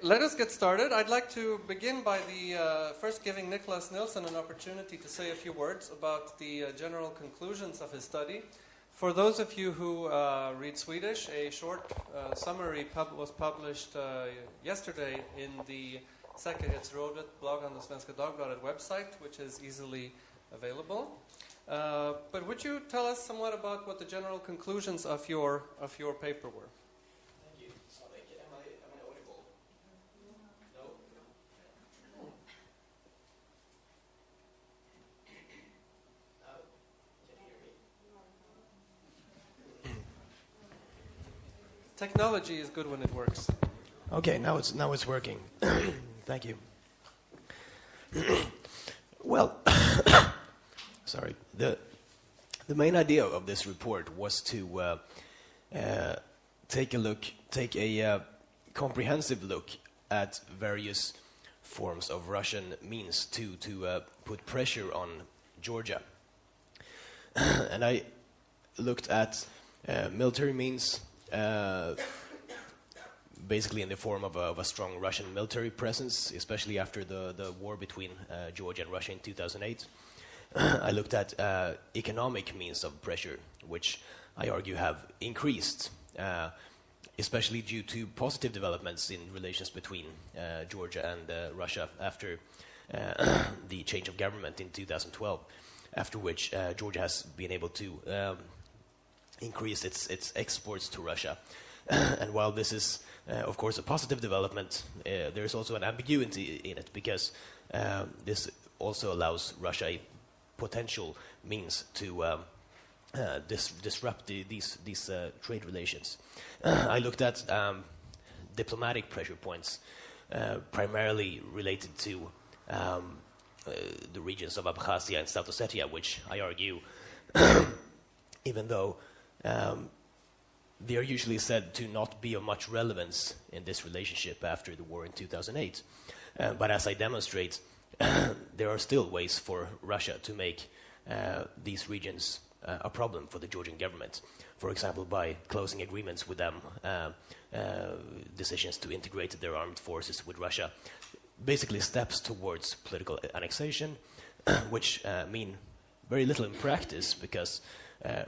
let us get started. I'd like to begin by first giving Niklas Nilsson an opportunity to say a few words about the general conclusions of his study. For those of you who read Swedish, a short summary was published yesterday in the Säkerhetsrådet blog on the Svenska Dagbladet website, which is easily available. But would you tell us somewhat about what the general conclusions of your paper were? Technology is good when it works. Okay, now it's working. Thank you. Well, sorry. The main idea of this report was to take a comprehensive look at various forms of Russian means to put pressure on Georgia, and I looked at military means. Basically in the form of a strong Russian military presence, especially after the war between Georgia and Russia in 2008. I looked at economic means of pressure, which I argue have increased, especially due to positive developments in relations between Georgia and Russia after the change of government in 2012, after which Georgia has been able to increase its exports to Russia. And while this is, of course, a positive development, there is also an ambiguity in it, because this also allows Russia a potential means to disrupt these trade relations. I looked at diplomatic pressure points, primarily related to the regions of Abkhazia and South Ossetia, which I argue, even though they are usually said to not be of much relevance in this relationship after the war in 2008. But as I demonstrate, there are still ways for Russia to make these regions a problem for the Georgian government. For example, by closing agreements with them, decisions to integrate their armed forces with Russia, basically steps towards political annexation, which mean very little in practice, because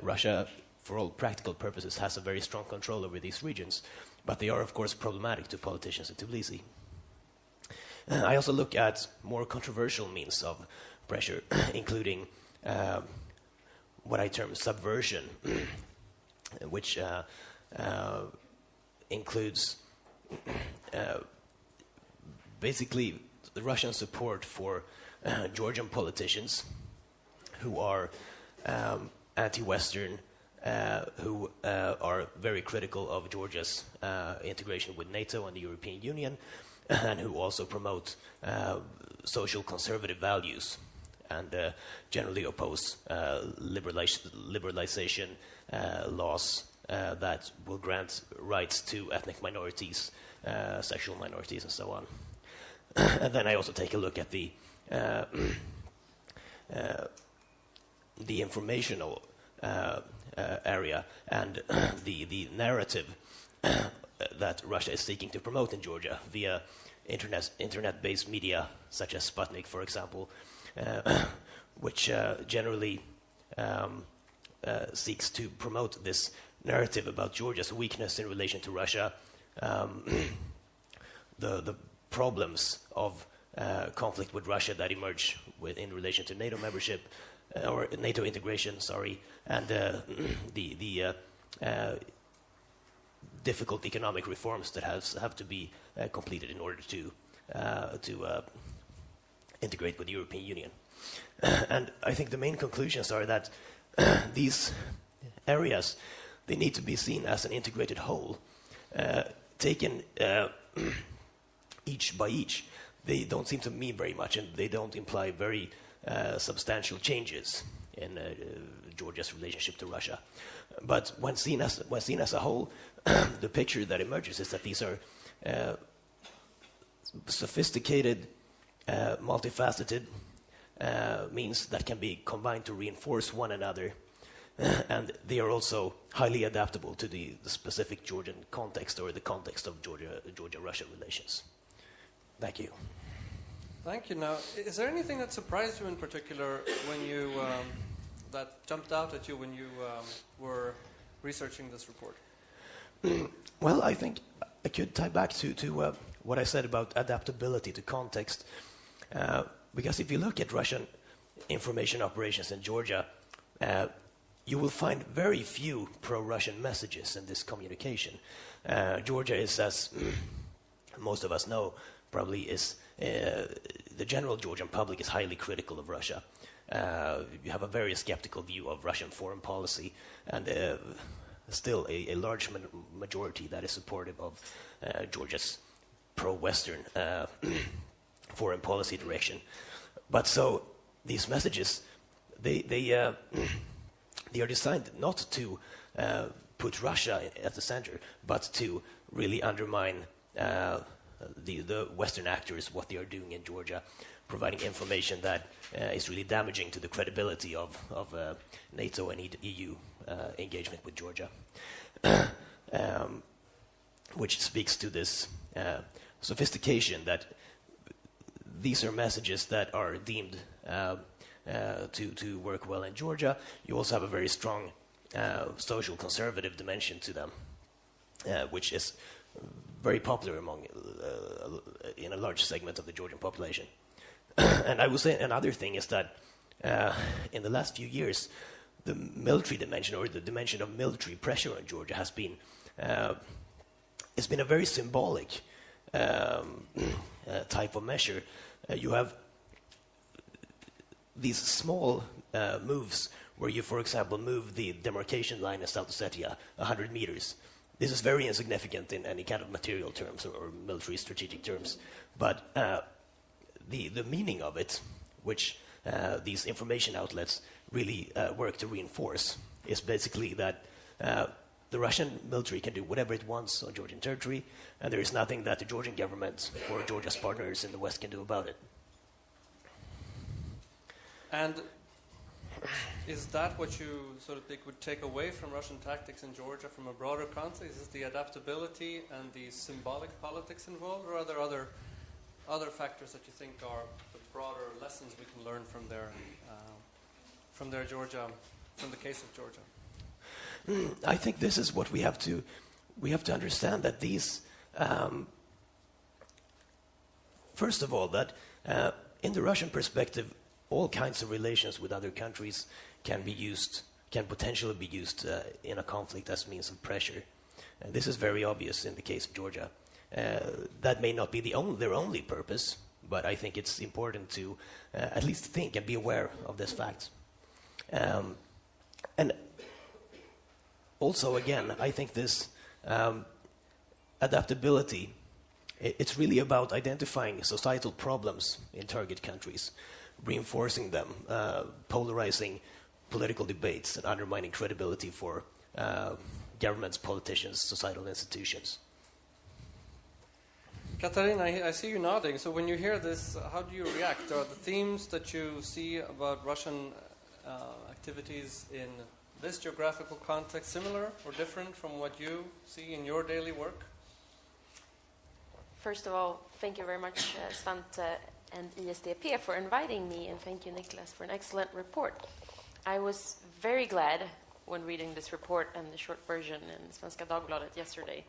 Russia, for all practical purposes, has a very strong control over these regions, but they are, of course, problematic to politicians in Tbilisi. I also look at more controversial means of pressure, including what I term subversion, which includes basically the Russian support for Georgian politicians who are anti-Western, who are very critical of Georgia's integration with NATO and the European Union, and who also promote social conservative values and generally oppose liberalization laws that will grant rights to ethnic minorities, sexual minorities, and so on. And then I also take a look at the informational area and the narrative that Russia is seeking to promote in Georgia via internet-based media such as Sputnik, for example, which generally seeks to promote this narrative about Georgia's weakness in relation to Russia, the problems of conflict with Russia that emerge in relation to NATO membership, or NATO integration, and the difficult economic reforms that have to be completed in order to integrate with the European Union. And I think the main conclusions are that these areas, they need to be seen as an integrated whole, taken each by each. They don't seem to mean very much, and they don't imply very substantial changes in Georgia's relationship to Russia. But when seen as a whole, the picture that emerges is that these are sophisticated, multifaceted means that can be combined to reinforce one another, and they are also highly adaptable to the specific Georgian context, or the context of Georgia-Russia relations. Thank you. Thank you. Now, is there anything that surprised you in particular when you that jumped out at you when you were researching this report? Well, I think I could tie back to what I said about adaptability to context. Because if you look at Russian information operations in Georgia, you will find very few pro-Russian messages in this communication. Georgia is, as most of us know, probably is the general Georgian public is highly critical of Russia. You have a very skeptical view of Russian foreign policy, and still a large majority that is supportive of Georgia's pro-Western foreign policy direction. But so these messages, they are designed not to put Russia at the center, but to really undermine the Western actors, what they are doing in Georgia, providing information that is really damaging to the credibility of NATO and EU engagement with Georgia, which speaks to this sophistication that these are messages that are deemed to work well in Georgia. You also have a very strong social conservative dimension to them, which is very popular among in a large segment of the Georgian population. And I would say another thing is that in the last few years, the military dimension, or the dimension of military pressure on Georgia, has been it's been a very symbolic type of measure. You have these small moves where you, for example, move the demarcation line in South Ossetia 100 meters. This is very insignificant in any kind of material terms or military strategic terms, but the meaning of it, which these information outlets really work to reinforce, is basically that the Russian military can do whatever it wants on Georgian territory, and there is nothing that the Georgian government or Georgia's partners in the West can do about it. And is that what you sort of think would take away from Russian tactics in Georgia from a broader context? Is the adaptability and the symbolic politics involved, or are there other factors that you think are the broader lessons we can learn from their Georgia, from the case of Georgia? I think this is what we have to understand, that these first of all, that in the Russian perspective, all kinds of relations with other countries can potentially be used in a conflict as means of pressure. And this is very obvious in the case of Georgia. That may not be their only purpose, but I think it's important to at least think and be aware of this fact. And also, again, I think this adaptability, it's really about identifying societal problems in target countries, reinforcing them, polarizing political debates, and undermining credibility for governments, politicians, societal institutions. Katarina, I see you nodding. So when you hear this, how do you react? Are the themes that you see about Russian activities in this geographical context similar or different from what you see in your daily work? First of all, thank you very much, Svante and ISDP, for inviting me, and thank you, Niklas, for an excellent report. I was very glad when reading this report and the short version in Svenska Dagbladet yesterday,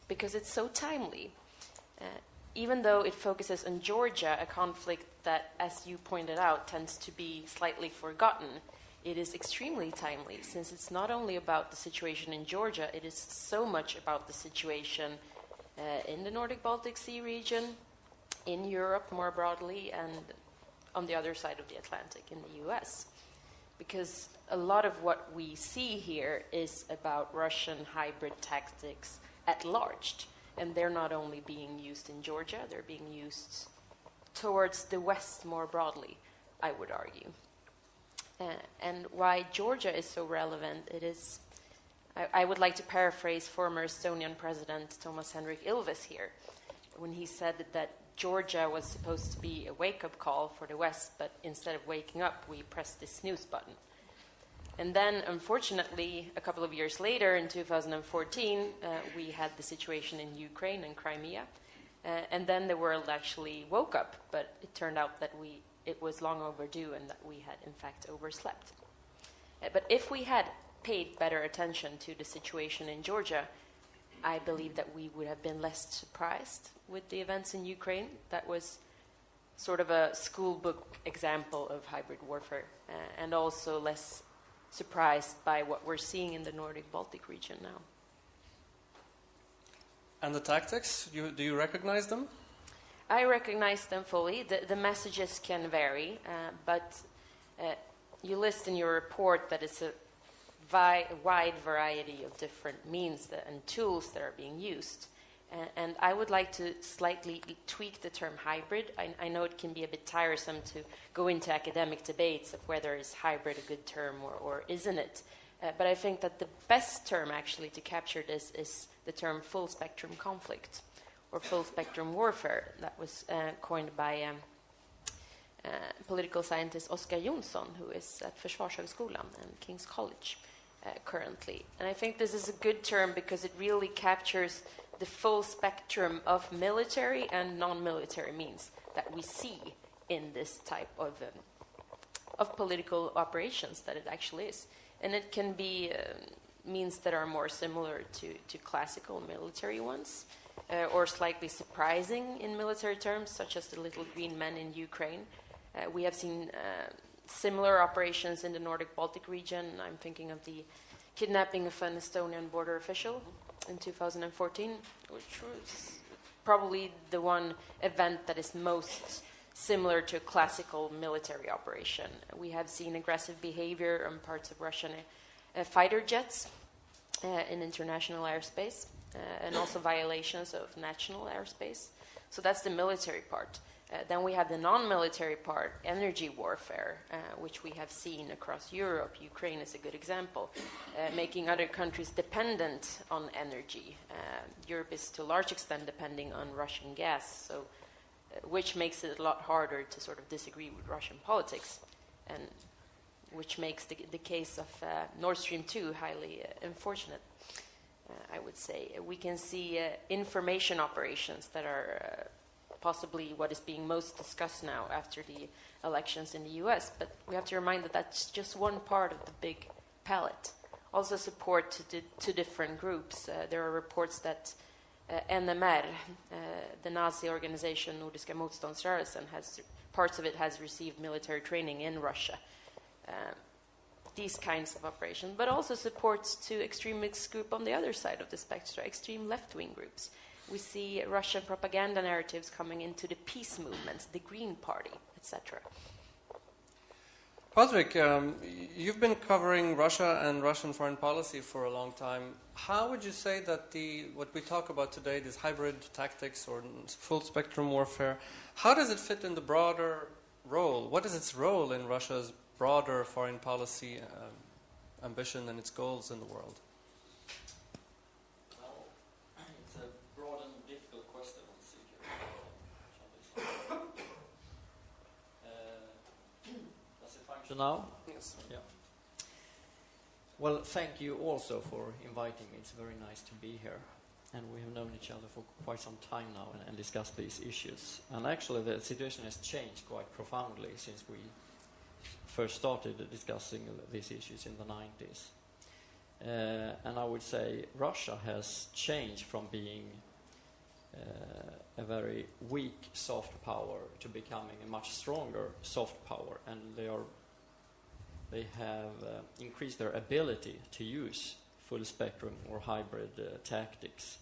because it's so timely. Even though it focuses on Georgia, a conflict that, as you pointed out, tends to be slightly forgotten, it is extremely timely, since it's not only about the situation in Georgia, it is so much about the situation in the Nordic Baltic Sea region, in Europe more broadly, and on the other side of the Atlantic in the US. Because a lot of what we see here is about Russian hybrid tactics at large. And they're not only being used in Georgia, they're being used towards the West more broadly, I would argue. And why Georgia is so relevant, it is, I would like to paraphrase former Estonian President Thomas Hendrik Ilves here, when he said that Georgia was supposed to be a wake-up call for the West, but instead of waking up, we pressed the snooze button. And then, unfortunately, a couple of years later, in 2014, we had the situation in Ukraine and Crimea. And then the world actually woke up, but it turned out that it was long overdue and that we had, in fact, overslept. But if we had paid better attention to the situation in Georgia, I believe that we would have been less surprised with the events in Ukraine. That was sort of a school book example of hybrid warfare, and also less surprised by what we're seeing in the Nordic Baltic region now. And the tactics, do you recognize them? I recognize them fully. The messages can vary, but you list in your report that it's a wide variety of different means and tools that are being used. And I would like to slightly tweak the term hybrid. I know it can be a bit tiresome to go into academic debates of whether is hybrid a good term or isn't it. But I think that the best term actually to capture this is the term full spectrum conflict or full spectrum warfare that was coined by political scientist Oscar Jonsson, who is at Försvarshögskolan and King's College currently. And I think this is a good term because it really captures the full spectrum of military and non-military means that we see in this type of political operations that it actually is. And it can be means that are more similar to classical military ones, or slightly surprising in military terms, such as the little green men in Ukraine. We have seen similar operations in the Nordic Baltic region. I'm thinking of the kidnapping of an Estonian border official in 2014, which was probably the one event that is most similar to a classical military operation. We have seen aggressive behavior on parts of Russian fighter jets in international airspace, and also violations of national airspace. So that's the military part. Then we have the non-military part, energy warfare, which we have seen across Europe. Ukraine is a good example, making other countries dependent on energy. Europe is to a large extent depending on Russian gas, so which makes it a lot harder to sort of disagree with Russian politics, and which makes the case of Nord Stream 2 highly unfortunate, I would say. We can see information operations that are possibly what is being most discussed now after the elections in the US, but we have to remind that that's just one part of the big palette. Also support to different groups. There are reports that NMR, the Nazi organization Nordiska Motståndsrörelsen, parts of it has received military training in Russia. These kinds of operations, but also supports to extremist group on the other side of the spectrum, extreme left-wing groups. We see Russian propaganda narratives coming into the peace movements, the Green Party, etc. Patrik, you've been covering Russia and Russian foreign policy for a long time. How would you say that what we talk about today, these hybrid tactics or full spectrum warfare, how does it fit in the broader role? What is its role in Russia's broader foreign policy ambition and its goals in the world? Well, it's a broad and difficult question on security. Does it function now? Yes. Yeah. Well, thank you also for inviting me. It's very nice to be here. And we have known each other for quite some time now and discussed these issues. And actually the situation has changed quite profoundly since we first started discussing these issues in the 90s. And I would say Russia has changed from being a very weak soft power to becoming a much stronger soft power, and they have increased their ability to use full spectrum or hybrid tactics,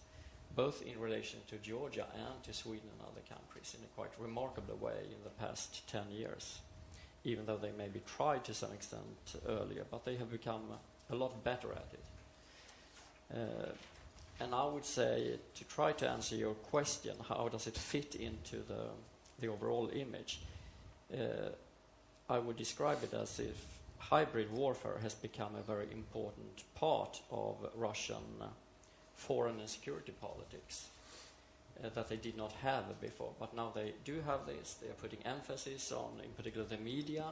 both in relation to Georgia and to Sweden and other countries in a quite remarkable way in the past 10 years. Even though they maybe tried to some extent earlier, but they have become a lot better at it. And I would say, to try to answer your question, how does it fit into the overall image, I would describe it as if hybrid warfare has become a very important part of Russian foreign and security politics that they did not have before, but now they do have this. They are putting emphasis on, in particular, the media,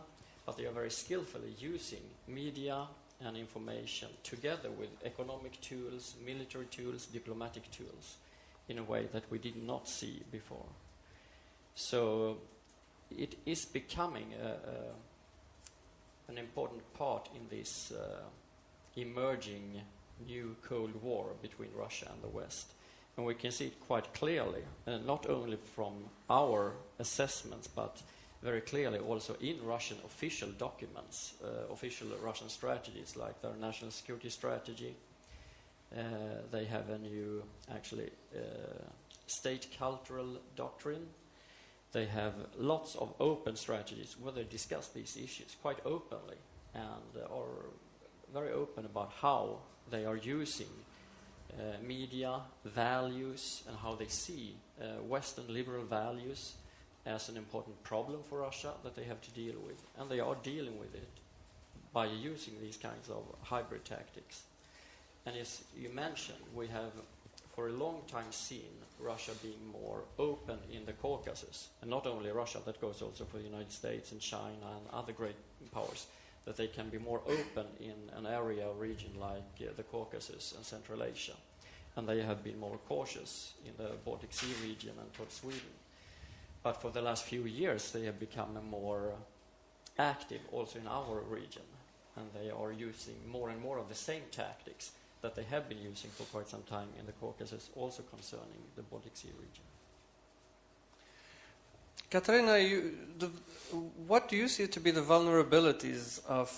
but they are very skillfully using media and information together with economic tools, military tools, diplomatic tools, in a way that we did not see before. So it is becoming an important part in this emerging new Cold War between Russia and the West. And we can see it quite clearly, not only from our assessments, but very clearly also in Russian official documents, official Russian strategies, like their national security strategy. They have a new, actually, state cultural doctrine. They have lots of open strategies where they discuss these issues quite openly and are very open about how they are using media, values, and how they see Western liberal values as an important problem for Russia that they have to deal with. And they are dealing with it by using these kinds of hybrid tactics. And as you mentioned, we have for a long time seen Russia being more open in the Caucasus. And not only Russia, that goes also for the United States and China and other great powers, that they can be more open in an area or region like the Caucasus and Central Asia. And they have been more cautious in the Baltic Sea region and towards Sweden. But for the last few years, they have become more active also in our region. And they are using more and more of the same tactics that they have been using for quite some time in the Caucasus, also concerning the Baltic Sea region. Katarina, what do you see to be the vulnerabilities of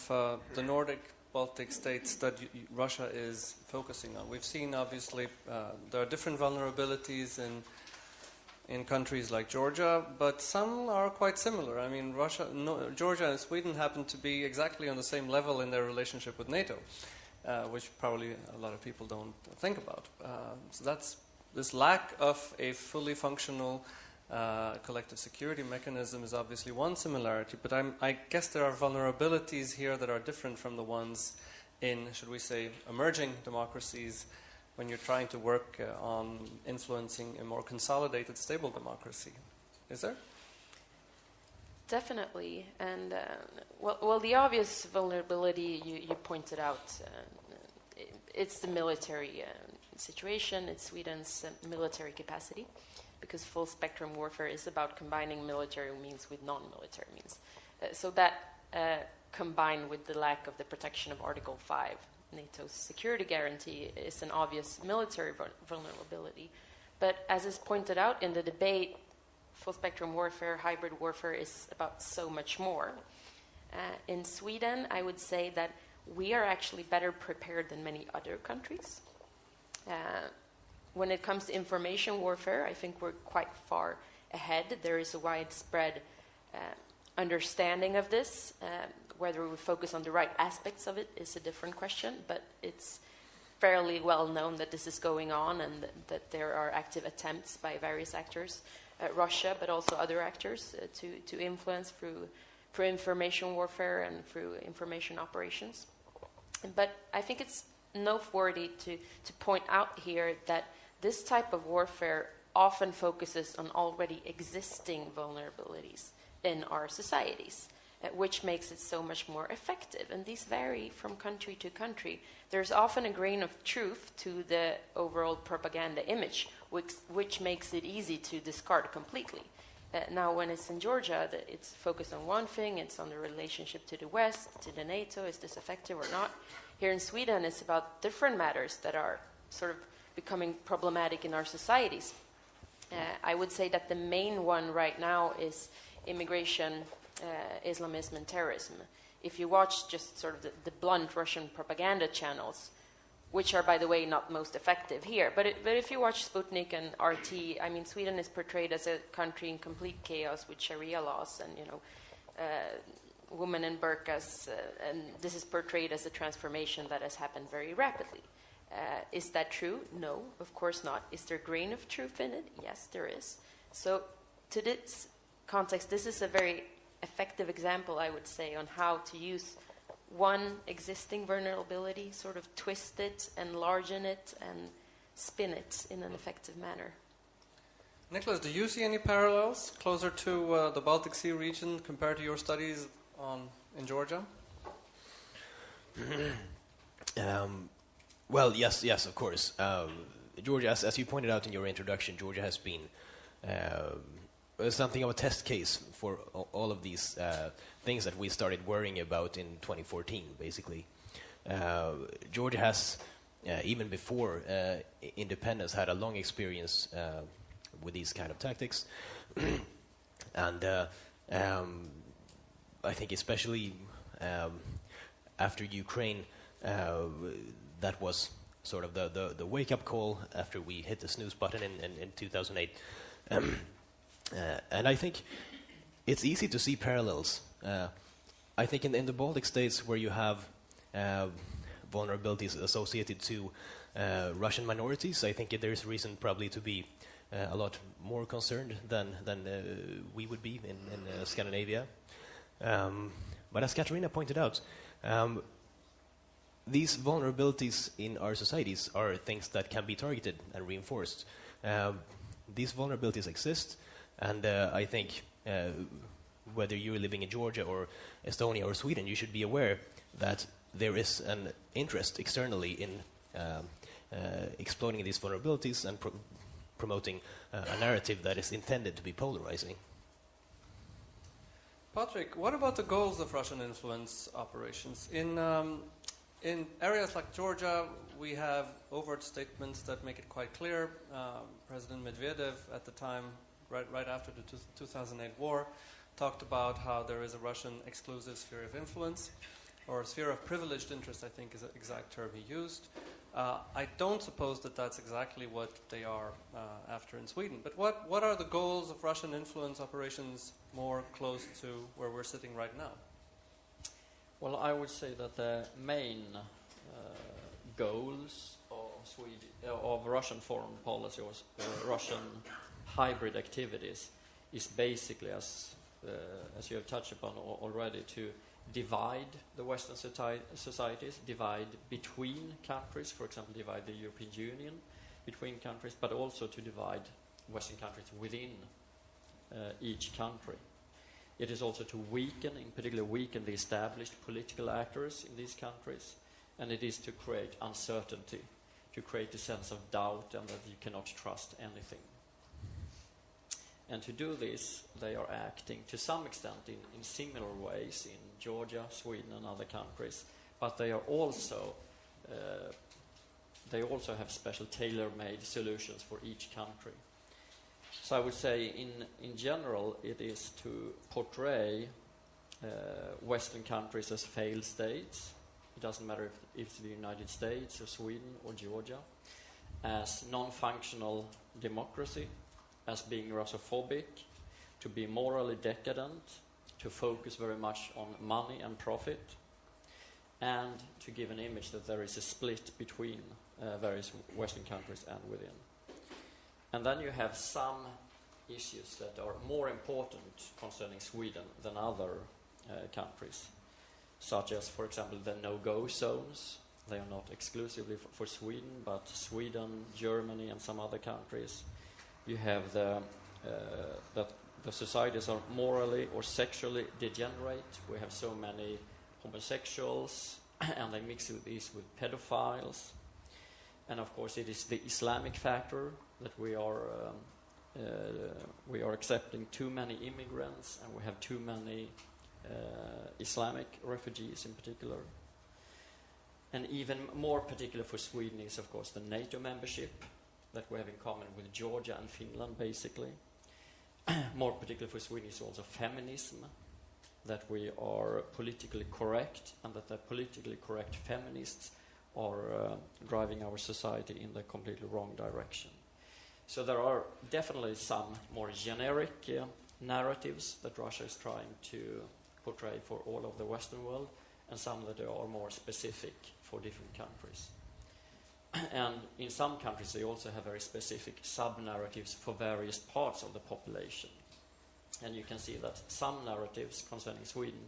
the Nordic Baltic states that Russia is focusing on? We've seen, obviously, there are different vulnerabilities in countries like Georgia, but some are quite similar. I mean, Georgia and Sweden happen to be exactly on the same level in their relationship with NATO, which probably a lot of people don't think about. So that's this lack of a fully functional collective security mechanism is obviously one similarity, but I guess there are vulnerabilities here that are different from the ones in, should we say, emerging democracies when you're trying to work on influencing a more consolidated, stable democracy. Is there? Definitely. And, well, the obvious vulnerability you pointed out, it's the military situation, it's Sweden's military capacity, because full spectrum warfare is about combining military means with non-military means. So that combined with the lack of the protection of Article 5, NATO's security guarantee, is an obvious military vulnerability. But as is pointed out in the debate, full spectrum warfare, hybrid warfare is about so much more. In Sweden, I would say that we are actually better prepared than many other countries. When it comes to information warfare, I think we're quite far ahead. There is a widespread understanding of this. Whether we focus on the right aspects of it is a different question, but it's fairly well known that this is going on and that there are active attempts by various actors, Russia, but also other actors, to influence through information warfare and through information operations. But I think it's noteworthy to point out here that this type of warfare often focuses on already existing vulnerabilities in our societies, which makes it so much more effective. And these vary from country to country. There's often a grain of truth to the overall propaganda image, which makes it easy to discard completely. Now, when it's in Georgia, it's focused on one thing. It's on the relationship to the West, to the NATO. Is this effective or not? Here in Sweden, it's about different matters that are sort of becoming problematic in our societies. I would say that the main one right now is immigration, Islamism, and terrorism. If you watch just sort of the blunt Russian propaganda channels, which are, by the way, not most effective here, but if you watch Sputnik and RT, I mean, Sweden is portrayed as a country in complete chaos with Sharia laws and, women in burqas, and this is portrayed as a transformation that has happened very rapidly. Is that true? No, of course not. Is there a grain of truth in it? Yes, there is. So to this context, this is a very effective example, I would say, on how to use one existing vulnerability, sort of twist it, enlargen it, and spin it in an effective manner. Niklas, do you see any parallels closer to the Baltic Sea region compared to your studies in Georgia? Well, yes, of course. Georgia, as you pointed out in your introduction, Georgia has been something of a test case for all of these things that we started worrying about in 2014, basically. Georgia has, even before independence, had a long experience with these kind of tactics. And I think especially after Ukraine, that was sort of the wake-up call after we hit the snooze button in 2008. And I think it's easy to see parallels. I think in the Baltic states where you have vulnerabilities associated to Russian minorities, I think there's reason probably to be a lot more concerned than we would be in Scandinavia. But as Katarina pointed out, these vulnerabilities in our societies are things that can be targeted and reinforced. These vulnerabilities exist, and I think whether you're living in Georgia or Estonia or Sweden, you should be aware that there is an interest externally in exploiting these vulnerabilities and promoting a narrative that is intended to be polarizing. Patrik, what about the goals of Russian influence operations? In areas like Georgia, we have overt statements that make it quite clear. President Medvedev at the time, right after the 2008 war, talked about how there is a Russian exclusive sphere of influence, or a sphere of privileged interest, I think is the exact term he used. I don't suppose that that's exactly what they are after in Sweden. But what are the goals of Russian influence operations more close to where we're sitting right now? Well, I would say that the main goals of Russian foreign policy or Russian hybrid activities is basically, as you have touched upon already, to divide the Western societies, divide between countries, for example, divide the European Union between countries, but also to divide Western countries within each country. It is also to weaken, in particular weaken the established political actors in these countries, and it is to create uncertainty, to create a sense of doubt and that you cannot trust anything. And to do this, they are acting to some extent in similar ways in Georgia, Sweden and other countries, but they are also have special tailor-made solutions for each country. So I would say in general it is to portray Western countries as failed states. It doesn't matter if it's the United States or Sweden or Georgia, as non-functional democracy, as being Russophobic, to be morally decadent, to focus very much on money and profit, and to give an image that there is a split between various Western countries and within. And then you have some issues that are more important concerning Sweden than other countries, such as, for example, the no-go zones. They are not exclusively for Sweden, but Sweden, Germany, and some other countries. You have that the societies are morally or sexually degenerate. We have so many homosexuals, and they mix these with pedophiles. And of course, it is the Islamic factor that we are accepting too many immigrants, and we have too many Islamic refugees in particular. And even more particular for Sweden is, of course, the NATO membership that we have in common with Georgia and Finland, basically. More particular for Sweden is also feminism, that we are politically correct, and that the politically correct feminists are driving our society in the completely wrong direction. So there are definitely some more generic narratives that Russia is trying to portray for all of the Western world, and some that are more specific for different countries. And in some countries they also have very specific sub-narratives for various parts of the population. And you can see that some narratives concerning Sweden,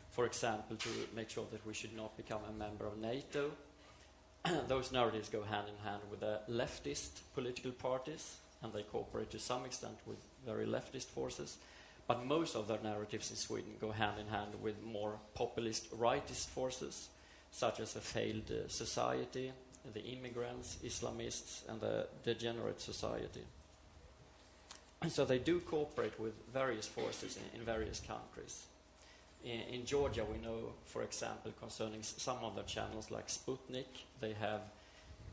for example, to make sure that we should not become a member of NATO, those narratives go hand in hand with the leftist political parties, and they cooperate to some extent with very leftist forces. But most of their narratives in Sweden go hand in hand with more populist rightist forces, such as a failed society, the immigrants, Islamists, and the degenerate society. And so they do cooperate with various forces in various countries. In Georgia, we know, for example, concerning some of the channels like Sputnik, they have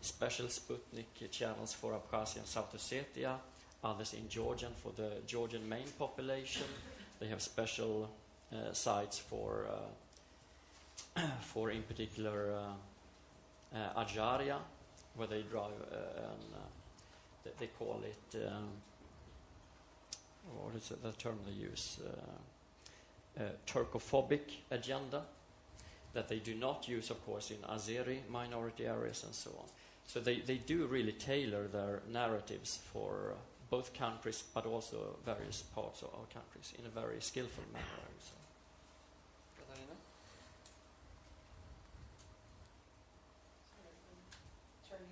special Sputnik channels for Abkhazia and South Ossetia, others in Georgian for the Georgian main population. They have special sites for in particular Ajaria, where they drive they call it what is it, the term they use, Turkophobic agenda, that they do not use, of course, in Azeri minority areas and so on. So they do really tailor their narratives for both countries, but also various parts of our countries in a very skillful manner, I would say.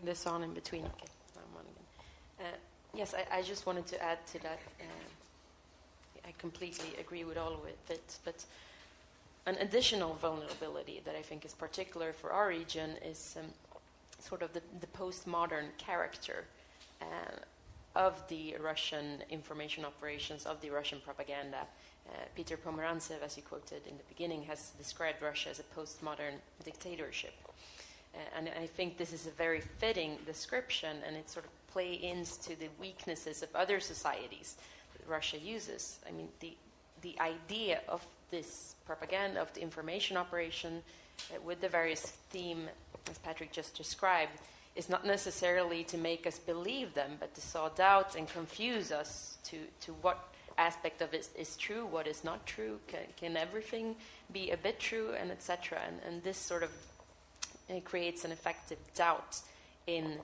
This on in between. Okay, I'm on again. Yes, I just wanted to add to that. I completely agree with all of it, but an additional vulnerability that I think is particular for our region is sort of the postmodern character of the Russian information operations, of the Russian propaganda. Peter Pomerantsev, as you quoted in the beginning, has described Russia as a postmodern dictatorship. And I think this is a very fitting description, and it sort of plays into the weaknesses of other societies that Russia uses. I mean, the idea of this propaganda, of the information operation, with the various theme, as Patrik just described, is not necessarily to make us believe them, but to sow doubt and confuse us to what aspect of it is true, what is not true, can everything be a bit true, and etc. And this sort of creates an effective doubt in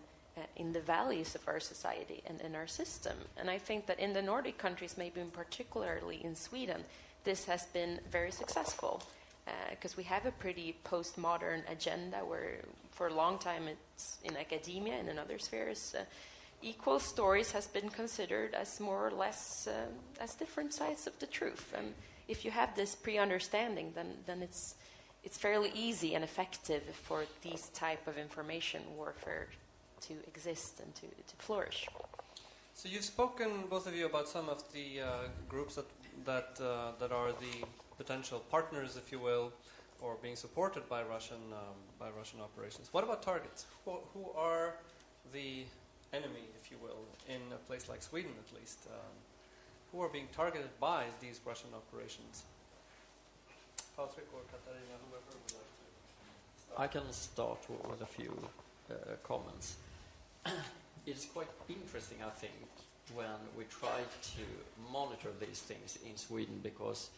the values of our society and in our system. And I think that in the Nordic countries, maybe particularly in Sweden, this has been very successful because we have a pretty postmodern agenda where for a long time it's in academia and in other spheres equal stories has been considered as more or less as different sides of the truth. And if you have this pre-understanding, then it's fairly easy and effective for these type of information warfare to exist and to flourish. So you've spoken, both of you, about some of the groups that are the potential partners, if you will, or being supported by Russian operations. What about targets? Who are the enemy, if you will, in a place like Sweden, at least? Who are being targeted by these Russian operations? Patrik or Katarina, whoever would like to start. I can start with a few comments. It's quite interesting, I think, when we try to monitor these things in Sweden, because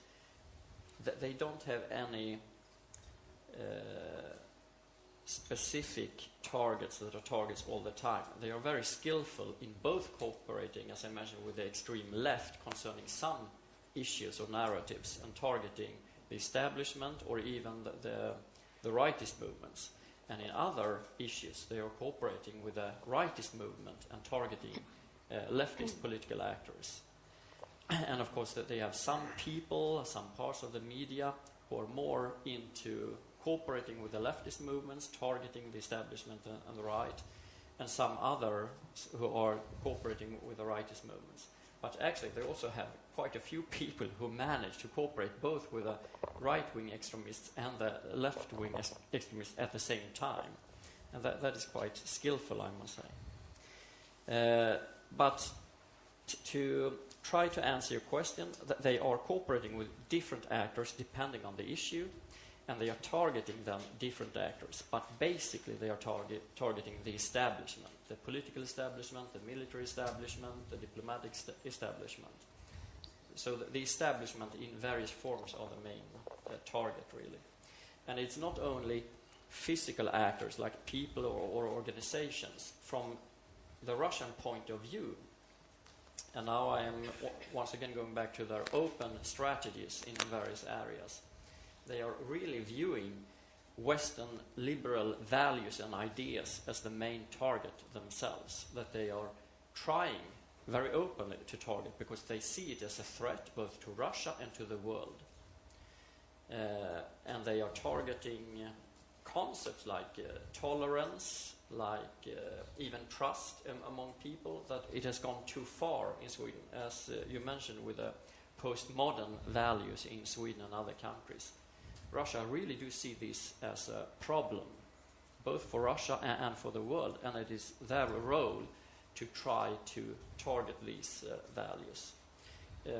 they don't have any specific targets that are targets all the time. They are very skillful in both cooperating, as I mentioned, with the extreme left concerning some issues or narratives, and targeting the establishment or even the rightist movements. And in other issues, they are cooperating with the rightist movement and targeting leftist political actors. And of course, that they have some people, some parts of the media who are more into cooperating with the leftist movements, targeting the establishment and the right, and some others who are cooperating with the rightist movements. But actually, they also have quite a few people who manage to cooperate both with the right-wing extremists and the left-wing extremists at the same time. And that is quite skillful, I must say. But to try to answer your question, they are cooperating with different actors depending on the issue, and they are targeting them different actors. But basically, they are targeting the establishment, the political establishment, the military establishment, the diplomatic establishment. So the establishment in various forms are the main target, really. And it's not only physical actors like people or organizations. From the Russian point of view, and now I am once again going back to their open strategies in various areas, they are really viewing Western liberal values and ideas as the main target themselves, that they are trying very openly to target, because they see it as a threat both to Russia and to the world. And they are targeting concepts like tolerance, even trust among people, that it has gone too far in Sweden, as you mentioned, with the postmodern values in Sweden and other countries. Russia really do see this as a problem, both for Russia and for the world, and it is their role to try to target these values.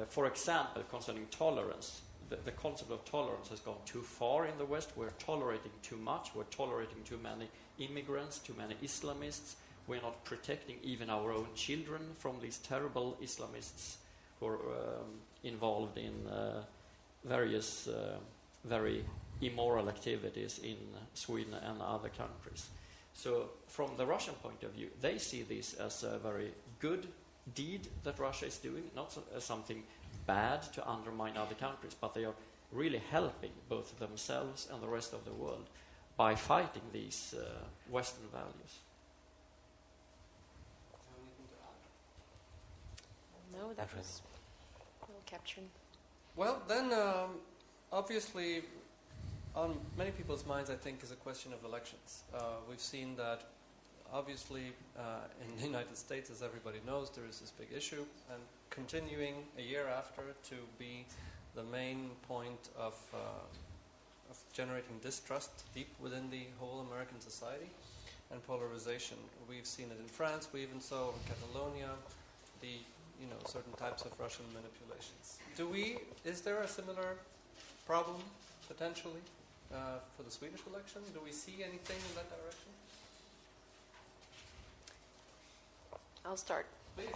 For example, concerning tolerance, the concept of tolerance has gone too far in the West. We're tolerating too much. We're tolerating too many immigrants, too many Islamists. We're not protecting even our own children from these terrible Islamists who are involved in various very immoral activities in Sweden and other countries. So from the Russian point of view, they see this as a very good deed that Russia is doing, not as something bad to undermine other countries, but they are really helping both themselves and the rest of the world by fighting these Western values. No, that was well captured. Well, then, obviously, on many people's minds, I think, is a question of elections. We've seen that, obviously, in the United States, as everybody knows, there is this big issue, and continuing a year after to be the main point of generating distrust deep within the whole American society and polarization. We've seen it in France. We even saw in Catalonia the certain types of Russian manipulations. Is there a similar problem potentially for the Swedish election? Do we see anything in that direction? I'll start. Please.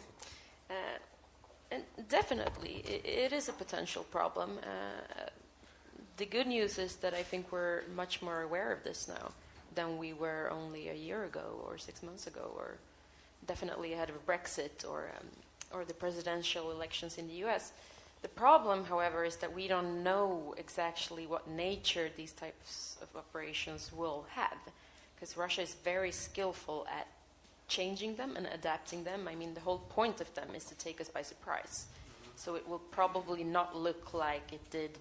And definitely, it is a potential problem. The good news is that I think we're much more aware of this now than we were only a year ago or 6 months ago, or definitely ahead of Brexit or the presidential elections in the US. The problem, however, is that we don't know exactly what nature these types of operations will have, because Russia is very skillful at changing them and adapting them. I mean, the whole point of them is to take us by surprise. So it will probably not look like it did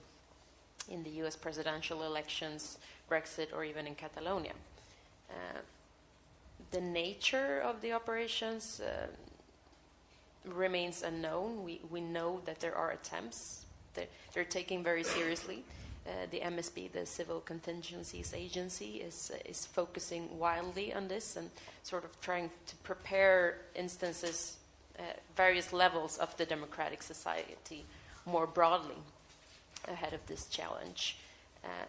in the US presidential elections, Brexit, or even in Catalonia. The nature of the operations remains unknown. We know that there are attempts. They're taken very seriously. The MSB, the Civil Contingencies Agency, is focusing wildly on this and sort of trying to prepare instances at various levels of the democratic society more broadly ahead of this challenge.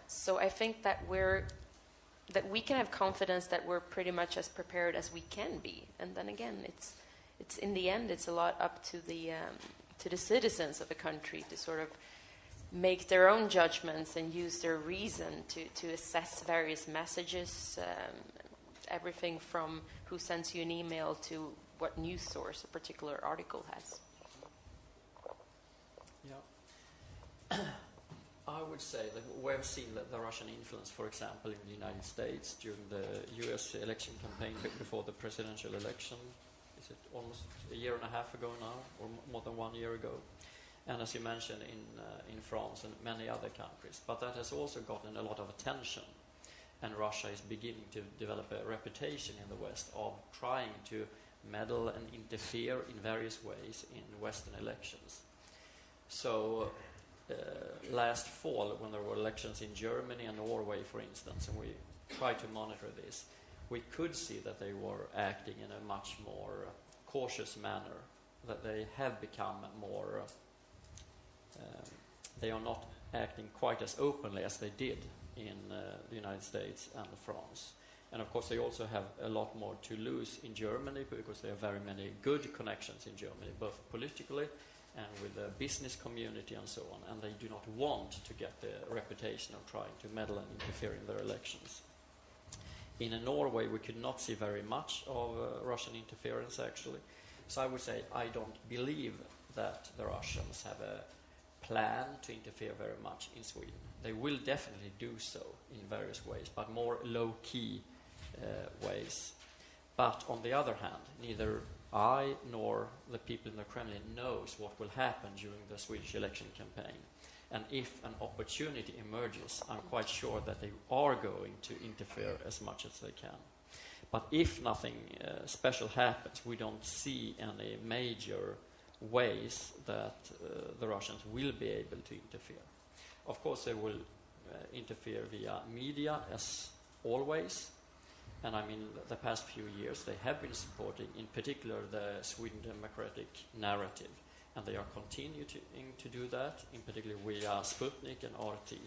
So I think that we can have confidence that we're pretty much as prepared as we can be. And then again, it's in the end, it's a lot up to the citizens of the country to sort of make their own judgments and use their reason to assess various messages, everything from who sends you an email to what news source a particular article has. Yeah. I would say that we have seen the Russian influence, for example, in the United States during the US election campaign before the presidential election. Is it almost a year and a half ago now, or more than 1 year ago? And as you mentioned, in France and many other countries. But that has also gotten a lot of attention. And Russia is beginning to develop a reputation in the West of trying to meddle and interfere in various ways in Western elections. So last fall, when there were elections in Germany and Norway, for instance, and we tried to monitor this, we could see that they were acting in a much more cautious manner, that they have become more... they are not acting quite as openly as they did in the United States and France. And of course they also have a lot more to lose in Germany, because there are very many good connections in Germany, both politically and with the business community and so on. And they do not want to get the reputation of trying to meddle and interfere in their elections. In Norway we could not see very much of Russian interference actually. So I would say I don't believe that the Russians have a plan to interfere very much in Sweden. They will definitely do so in various ways, but more low-key ways. But on the other hand, neither I nor the people in the Kremlin knows what will happen during the Swedish election campaign. And if an opportunity emerges, I'm quite sure that they are going to interfere as much as they can. But if nothing special happens, we don't see any major ways that the Russians will be able to interfere. Of course, they will interfere via media, as always. And I mean, the past few years, they have been supporting, in particular, the Sweden democratic narrative. And they are continuing to do that, in particular via Sputnik and RT.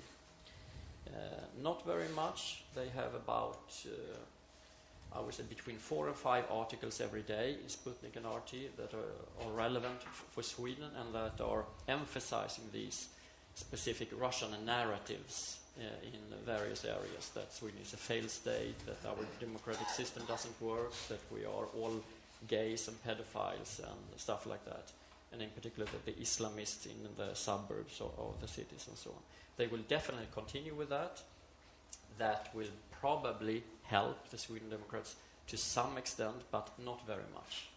Not very much. They have about, I would say, between 4 and 5 articles every day in Sputnik and RT that are relevant for Sweden and that are emphasizing these specific Russian narratives in various areas, that Sweden is a failed state, that our democratic system doesn't work, that we are all gays and pedophiles and stuff like that. And in particular the Islamists in the suburbs of the cities and so on. They will definitely continue with that. That will probably help the Sweden Democrats to some extent, but not very much,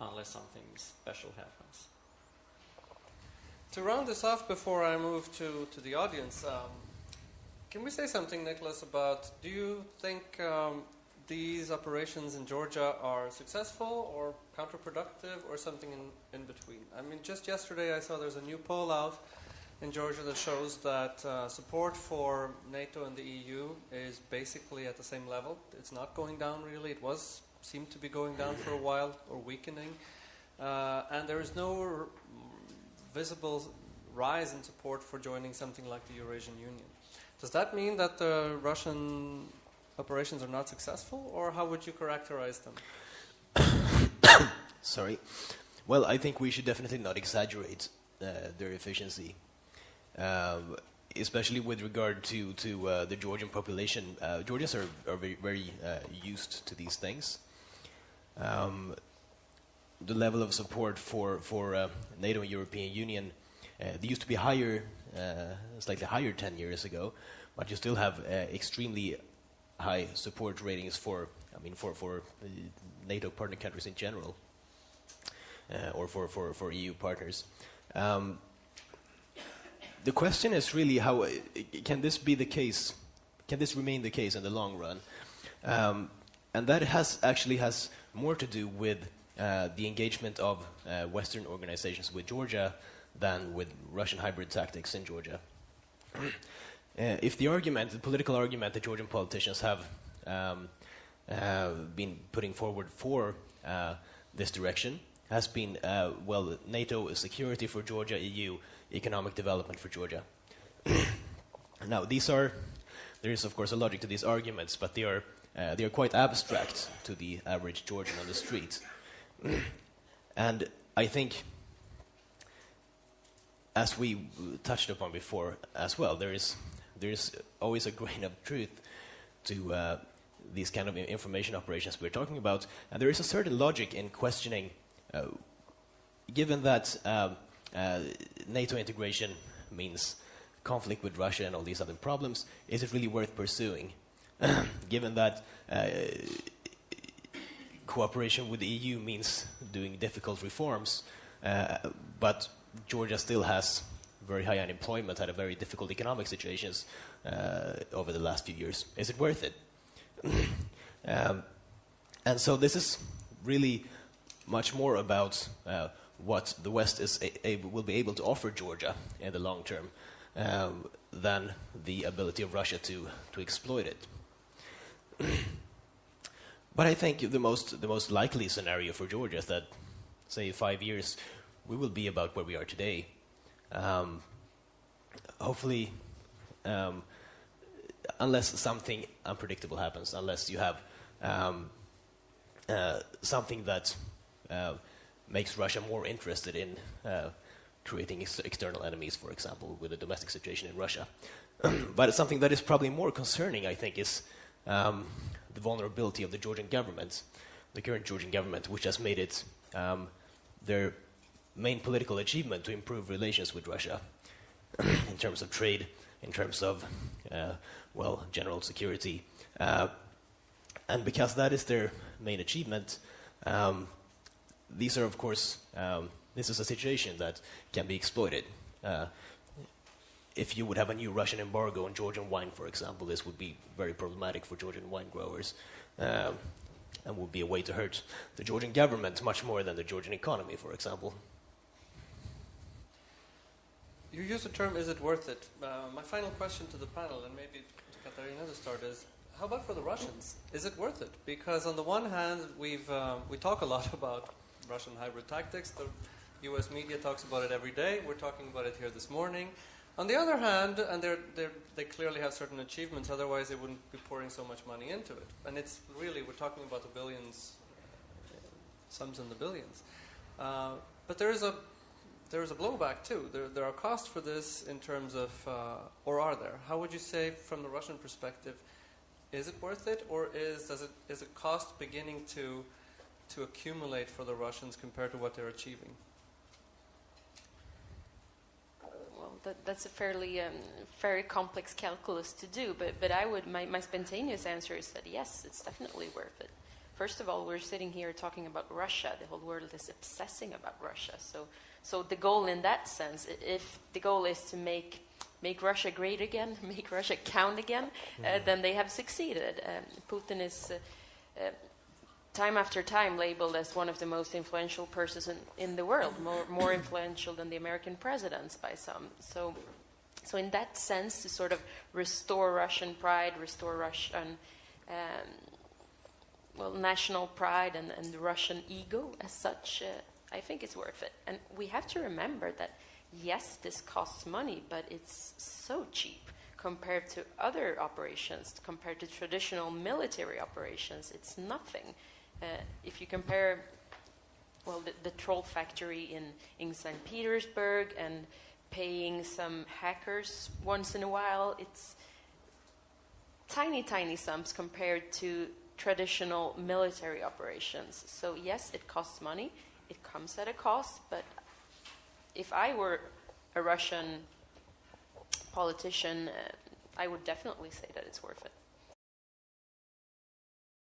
unless something special happens. To round this off before I move to the audience, can we say something, Niklas, about, do you think these operations in Georgia are successful or counterproductive or something in between? I mean, just yesterday I saw there's a new poll out in Georgia that shows that support for NATO and the EU is basically at the same level. It's not going down really. It seemed to be going down for a while or weakening. And there is no visible rise in support for joining something like the Eurasian Union. Does that mean that the Russian operations are not successful, or how would you characterize them? Sorry. Well, I think we should definitely not exaggerate their efficiency, especially with regard to the Georgian population. Georgians are very, very used to these things. The level of support for NATO and European Union, they used to be higher, slightly higher 10 years ago, but you still have extremely high support ratings for NATO partner countries in general, or for EU partners. The question is really how can this be the case? Can this remain the case in the long run? And that has more to do with the engagement of Western organizations with Georgia than with Russian hybrid tactics in Georgia. If the political argument that Georgian politicians have been putting forward for this direction has been, NATO security for Georgia, EU economic development for Georgia. Now, there is of course a logic to these arguments, but they are quite abstract to the average Georgian on the street. And I think, as we touched upon before as well, there is always a grain of truth to these kind of information operations we're talking about, and there is a certain logic in questioning, given that NATO integration means conflict with Russia and all these other problems, is it really worth pursuing? Given that cooperation with the EU means doing difficult reforms, but Georgia still has very high unemployment, had a very difficult economic situations over the last few years. Is it worth it? And so this is really much more about what the West will be able to offer Georgia in the long term than the ability of Russia to exploit it. But I think the most likely scenario for Georgia is that, say, 5 years, we will be about where we are today. Hopefully, unless something unpredictable happens, unless you have something that makes Russia more interested in creating external enemies, for example, with the domestic situation in Russia. But something that is probably more concerning, I think, is the vulnerability of the Georgian government, the current Georgian government, which has made it their main political achievement to improve relations with Russia in terms of trade, in terms of, general security. And because that is their main achievement, these are, of course, this is a situation that can be exploited. If you would have a new Russian embargo on Georgian wine, for example, this would be very problematic for Georgian wine growers. and would be a way to hurt the Georgian government much more than the Georgian economy, for example. You use the term, is it worth it? My final question to the panel, and maybe to Katarina to start, is how about for the Russians? Is it worth it? Because on the one hand, we talk a lot about Russian hybrid tactics. The U.S. media talks about it every day. We're talking about it here this morning. On the other hand, and they clearly have certain achievements, otherwise they wouldn't be pouring so much money into it. And it's really, we're talking about the billions, sums in the billions. But there is a blowback too. There are costs for this in terms of, or are there? How would you say, from the Russian perspective, is it worth it, or is a cost beginning to accumulate for the Russians compared to what they're achieving? Well, that's a very complex calculus to do. But I would my spontaneous answer is that yes, it's definitely worth it. First of all, we're sitting here talking about Russia. The whole world is obsessing about Russia. So the goal in that sense, if the goal is to make Russia great again, make Russia count again, then they have succeeded. Putin is time after time labeled as one of the most influential persons in the world, more influential than the American presidents by some. So in that sense, to sort of restore Russian pride, restore Russian national pride and the Russian ego as such, I think it's worth it. And we have to remember that, yes, this costs money, but it's so cheap compared to other operations, compared to traditional military operations. It's nothing. If you compare, the troll factory in St. Petersburg and paying some hackers once in a while, it's tiny, tiny sums compared to traditional military operations. So yes, it costs money. It comes at a cost, but if I were a Russian politician, I would definitely say that it's worth it.